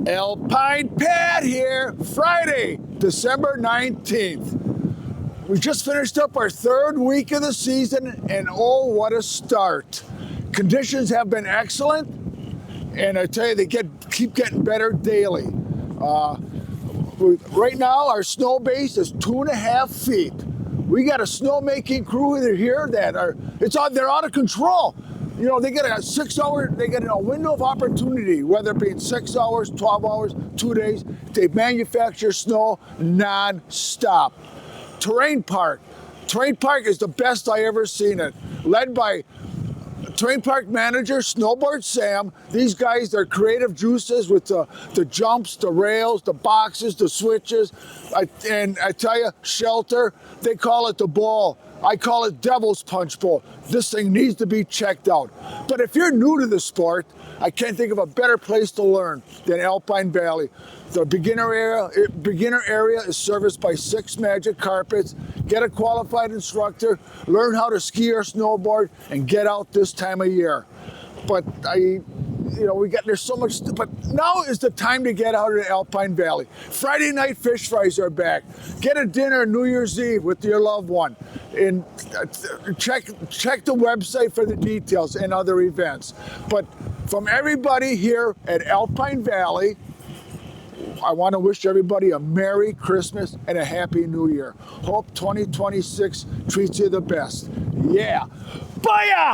Alpine Pat here, Friday, December 19th. We just finished up our third week of the season, and oh, what a start. Conditions have been excellent, and I tell you, they keep getting better daily. Right now, our snow base is 2.5 feet. We got a snowmaking crew here they're out of control. You know, they get a 6 hour, they get a window of opportunity, whether it be 6 hours, 12 hours, 2 days. They manufacture snow non-stop. Terrain Park is the best I ever seen it. Led by Terrain Park manager, Snowboard Sam. These guys, they're creative juices with the jumps, the rails, the boxes, the switches. And I tell you, shelter, they call it the ball. I call it Devil's Punch Bowl. This thing needs to be checked out. But if you're new to the sport, I can't think of a better place to learn than Alpine Valley. The beginner area is serviced by 6 Magic Carpets. Get a qualified instructor, learn how to ski or snowboard, and get out this time of year. But there's so much, but now is the time to get out of the Alpine Valley. Friday night fish fries are back. Get a dinner New Year's Eve with your loved one. And check the website for the details and other events. But from everybody here at Alpine Valley, I want to wish everybody a Merry Christmas and a Happy New Year. Hope 2026 treats you the best. Yeah. Bye-ya!